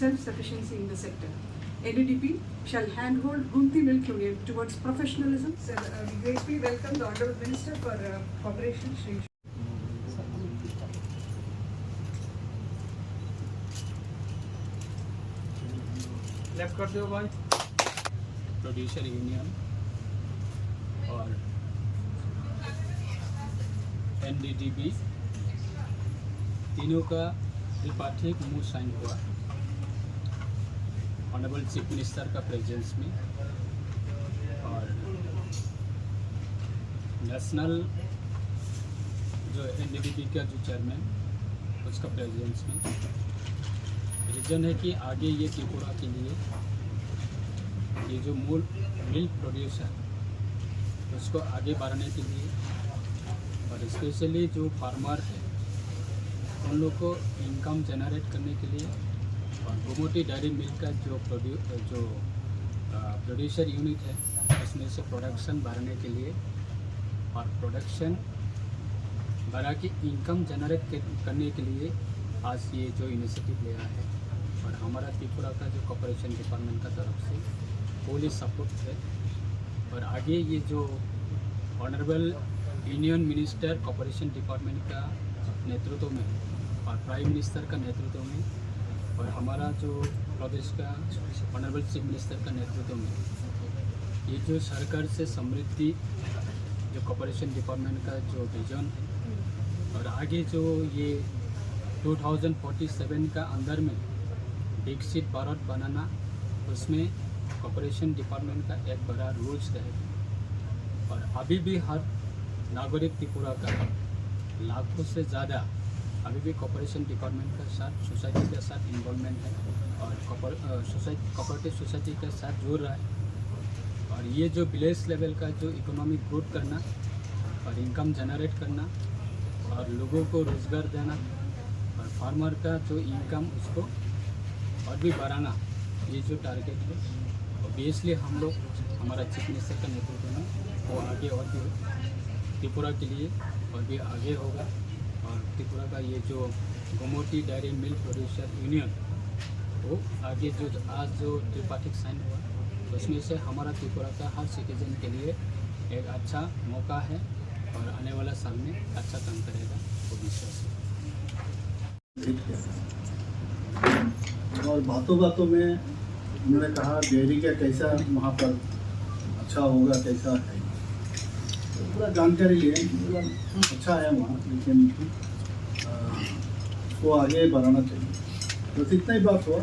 self-sufficiency in the sector. NDDP shall handhold Gunti Milk Union towards professionalism. So, we gratefully welcome the Honourable Minister for Cooperation, Shri. Left कर दो भाई। Producer union और NDDB तीनों का त्रिपाठिक move sign हुआ honourable chief minister का presence में और नेशनल जो एनडीडीबी का जो चेयरमैन उसका प्रेजेंस में। रीज़न है कि आगे ये त्रिपुरा के लिए ये जो मूल मिल्क प्रोड्यूसर उसको आगे बढ़ाने के लिए और स्पेशली जो फार्मर है उन लोग को इनकम जनरेट करने के लिए और गोमती डेयरी मिल्क का जो प्रोड्यूसर यूनिट है उसमें से प्रोडक्शन बढ़ाने के लिए और प्रोडक्शन बढ़ा के इनकम जनरेट करने के लिए आज ये जो इनिशिएटिव लिया है और हमारा त्रिपुरा का जो कॉर्पोरेशन डिपार्टमेंट का तरफ से फुली सपोर्ट है। और आगे ये जो honourable union minister corporation department का नेतृत्व में और प्राइम मिनिस्टर का नेतृत्व में और हमारा जो प्रदेश का ऑनरेबल चीफ मिनिस्टर का नेतृत्व में ये जो सरकार से समृद्धि जो कॉर्पोरेशन डिपार्टमेंट का जो विजन है और आगे जो ये 2047 का अंदर में विकसित भारत बनाना उसमें कॉर्पोरेशन डिपार्टमेंट का एक बड़ा रूल्स रहेगा। और अभी भी हर नागरिक त्रिपुरा का लाखों से ज़्यादा अभी भी कॉर्पोरेशन डिपार्टमेंट का साथ सोसाइटी के साथ इन्वॉल्वमेंट है और कोऑपरेटिव सोसाइटी के साथ जुड़ रहा है। और ये जो विलेज लेवल का जो इकोनॉमिक ग्रोथ करना और इनकम जनरेट करना और लोगों को रोज़गार देना और फार्मर का जो इनकम उसको और भी बढ़ाना ये जो टारगेट है ऑब्वियसली हम लोग हमारा चीफ मिनिस्टर का नेतृत्व में वो आगे और भी त्रिपुरा के लिए और भी आगे होगा। और त्रिपुरा का ये जो Gomti dairy milk producer union वो आगे जो आज जो त्रिपाठिक साइन हुआ उसमें से हमारा त्रिपुरा का हर सिटीजन के लिए एक अच्छा मौका है और आने वाला साल में अच्छा काम करेगा वो विश्वास है। और बातों बातों में उन्होंने कहा डेयरी का कैसा वहाँ पर अच्छा होगा कैसा है तो पूरा जानकारी लिए अच्छा है वहाँ, लेकिन उसको आगे बढ़ाना चाहिए। बस इतना ही बात हुआ,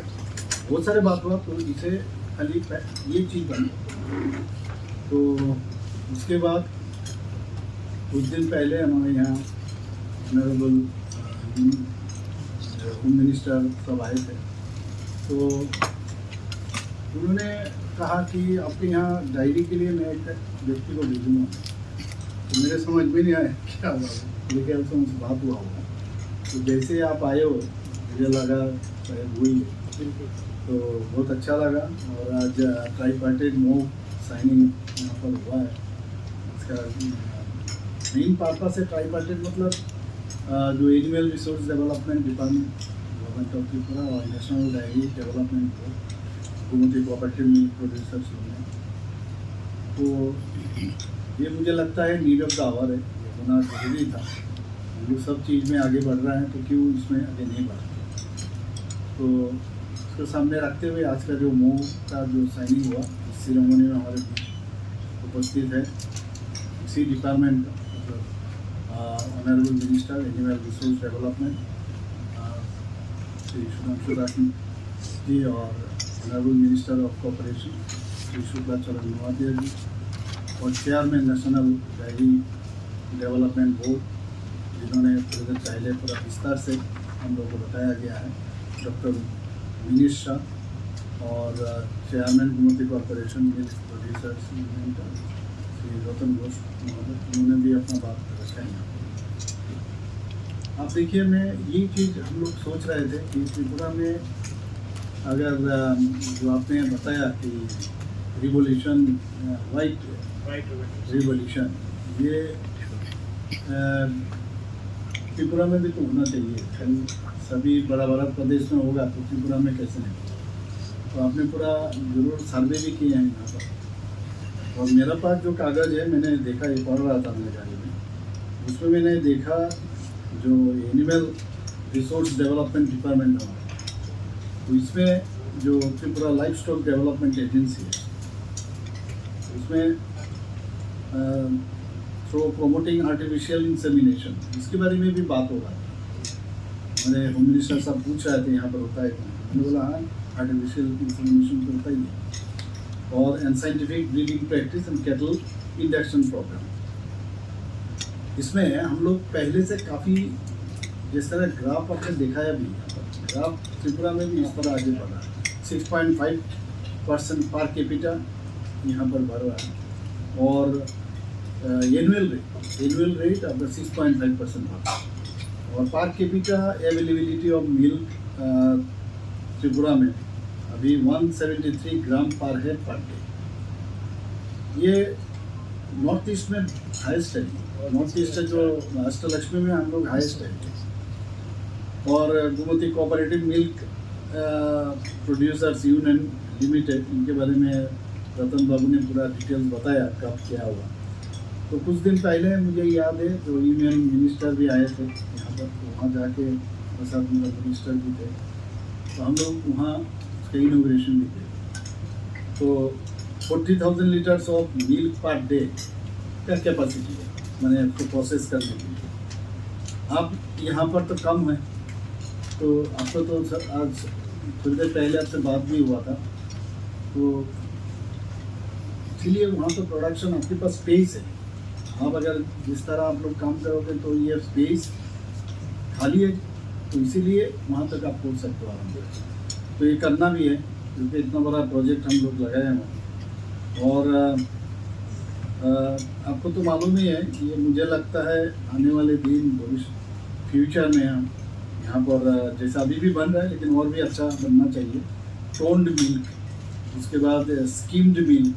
बहुत सारे बात हुआ तो इसे खाली ये चीज़ बनी। तो उसके बाद कुछ दिन पहले हमारे यहाँ ऑनरेबल होम मिनिस्टर सब आए थे तो उन्होंने कहा कि आपके यहाँ डायरी के लिए मैं एक व्यक्ति को भेजूँगा। तो मेरे समझ में नहीं आया क्या हुआ, मेरे ख्याल से उनसे बात हुआ होगा। तो जैसे आप आए हो मुझे लगा शायद हुई है, तो बहुत अच्छा लगा। और आज ट्राईपार्टेड मूव साइनिंग यहाँ पर हुआ है। इसका मेन पर्पस है ट्राईपार्टेड मतलब जो animal resource development department government of Tripura और national dairy development board Gomati cooperative milk producers union, तो ये मुझे लगता है नीड ऑफ द आवर है, ये होना जरूरी था। हम लोग सब चीज़ में आगे बढ़ रहे हैं तो क्यों इसमें आगे नहीं बढ़ रहे। तो उसको सामने रखते हुए आज का जो मूव का जो साइनिंग हुआ इस सेरेमनी में हमारे उपस्थित है इसी डिपार्टमेंट का मतलब honourable minister animal resource development Shri Sudhanshu Rathi ji और honourable minister of corporation Shri Shuklacharan Nawatia ji और chairman national dairy development board जिन्होंने प्रेजेंट पहले पूरा विस्तार से हम लोगों को बताया गया है, डॉक्टर विनीश शाह और chairman Gomti corporation milk producers union का श्री रतन घोष महोदय, उन्होंने भी अपना बात रखा है। आप देखिए, मैं ये चीज़ हम लोग सोच रहे थे कि त्रिपुरा में अगर जो आपने बताया कि रिवोल्यूशन वाइट रिवोल्यूशन ये त्रिपुरा में भी तो होना चाहिए। कल सभी बड़ा बड़ा प्रदेश में होगा तो त्रिपुरा में कैसे नहीं। तो आपने पूरा जरूर सर्वे भी किए हैं यहाँ पर। और मेरा पास जो कागज़ है मैंने देखा, ये पढ़ रहा था मेरे गाड़ी में, उसमें मैंने देखा जो एनिमल रिसोर्स डेवलपमेंट डिपार्टमेंट है, तो इसमें जो Tripura life stock development agency है, उसमें थ्रू प्रोमोटिंग आर्टिफिशियल इंसेमिनेशन, इसके बारे में भी बात होगा। मैंने होम मिनिस्टर साहब पूछ रहे थे यहाँ पर होता है, मैंने बोला हाँ आर्टिफिशियल इंसेमिनेशन तो होता ही है। और and scientific breeding practice and cattle induction programme, इसमें हम लोग पहले से काफ़ी, जिस तरह ग्राफ आपने दिखाया भी, ग्राफ त्रिपुरा में भी इस तरह आगे बढ़ा, 6.5% पर कैपिटा यहाँ पर बढ़ रहा है। और एनुअल रेट अब 6.5% बढ़ा। और per capita availability of milk Tripura में अभी 173 ग्राम पर हेड पर डे। ये नॉर्थ ईस्ट में हाईएस्ट है, नॉर्थ ईस्ट है जो अष्टलक्ष्मी में हम लोग हाईएस्ट है। और Gomti cooperative milk producers union limited, इनके बारे में रतन बाबू ने पूरा डिटेल्स बताया कब क्या हुआ। तो कुछ दिन पहले मुझे याद है जो यूनियन मिनिस्टर भी आए थे यहाँ पर, तो वहाँ जाके साथ मेरा मिनिस्टर भी थे, तो हम लोग वहाँ उसका इनोग्रेशन भी थे। तो 40,000 litres of milk per day का कैपेसिटी है, मैंने आपको प्रोसेस करने के लिए। अब यहाँ पर तो कम है, तो आपको तो आज थोड़ी देर पहले आपसे बात भी हुआ था, तो इसीलिए वहाँ तो प्रोडक्शन आपके पास स्पेस है। आप अगर जिस तरह आप लोग काम करोगे तो ये स्पेस खाली है, तो इसीलिए वहाँ तक आप पहुँच सकते हो आराम से। तो ये करना भी है क्योंकि इतना बड़ा प्रोजेक्ट हम लोग लगाए हैं। और आपको तो मालूम ही है, ये मुझे लगता है आने वाले दिन भविष्य फ्यूचर में हम यहाँ पर जैसा अभी भी बन रहा है लेकिन और भी अच्छा बनना चाहिए। टोन्ड मिल्क, उसके बाद स्कीम्ड मिल्क,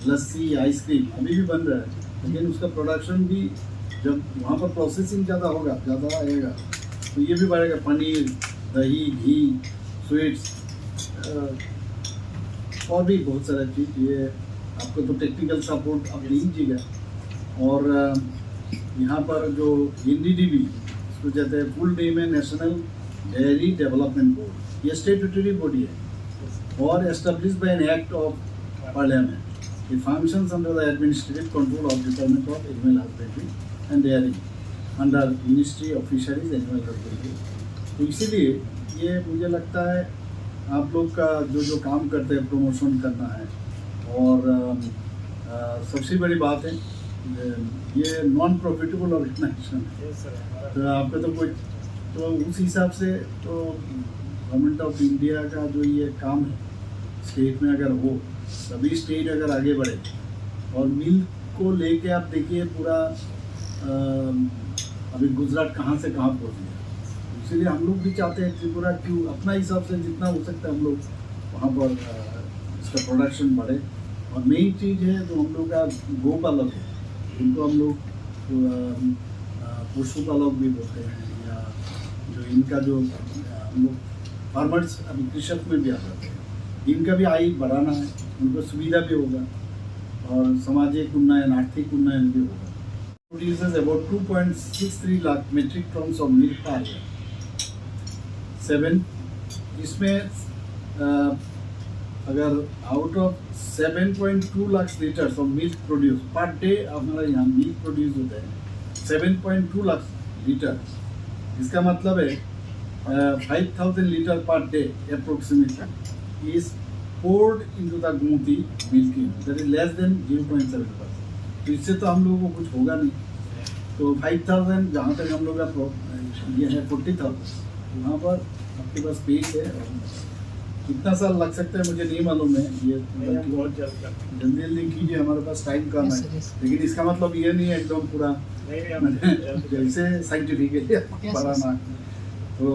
लस्सी, आइसक्रीम अभी भी बन रहा है, लेकिन उसका प्रोडक्शन भी जब वहाँ पर प्रोसेसिंग ज़्यादा होगा, ज़्यादा आएगा तो ये भी बढ़ेगा। पनीर, दही, घी, स्वीट्स और भी बहुत सारा चीज़, ये आपको तो टेक्निकल सपोर्ट आप लीजिएगा। और यहाँ पर जो NDDB, इसको कहते हैं फुल नेम है नेशनल डेयरी डेवलपमेंट बोर्ड, ये स्टेट्यूटरी बॉडी है और establish by an act of parliament. It functions under the administrative control of Department of Animal Husbandry and Dairying under Ministry of Fisheries and Animal Husbandry। तो इसीलिए ये मुझे लगता है आप लोग का जो काम करते हैं प्रमोशन करना है। और सबसे बड़ी बात है ये नॉन प्रॉफिटेबल ऑर्गेनाइजेशन है, तो आपका तो कोई, तो उस हिसाब से तो गवर्नमेंट ऑफ इंडिया का जो ये काम है स्टेट में अगर हो, सभी स्टेट अगर आगे बढ़े और मिल्क को लेके आप देखिए पूरा अभी गुजरात कहाँ से कहाँ पहुँच गया। इसीलिए हम लोग भी चाहते हैं त्रिपुरा क्यों अपना हिसाब से जितना हो सकता है हम लोग वहाँ पर इसका प्रोडक्शन बढ़े। और मेन चीज़ है जो हम लोग का गोपालक है, इनको हम लोग पशुपालक भी बोलते हैं, या जो इनका जो हम लोग फार्मर्स अभी कृषक में भी आ जाते हैं, इनका भी आय बढ़ाना है, उनको सुविधा भी होगा और सामाजिक उन्नयन, आर्थिक उन्नयन भी होगा। Produces about 2.63 lakh metric tons of milk per year. 7 इसमें अगर out of 7.2 lakh litres of milk produce per day, हमारे यहाँ मिल्क प्रोड्यूस होते हैं 7.2 लाख लीटर, इसका मतलब है 5,000 litre per day approximately is poured into the Gomti milk unit, that is less than 0.7%। तो इससे तो हम लोगों को कुछ होगा नहीं। तो 5,000 जहाँ तक हम लोग का ये है 40,000, वहाँ पर आपके पास स्पेस है। और कितना साल लग सकता है मुझे नहीं मालूम है, ये बहुत जल्दी कीजिए, हमारे पास टाइम कम है। लेकिन इसका मतलब ये नहीं है एकदम पूरा जैसे साइंटिफिकली बढ़ाना। तो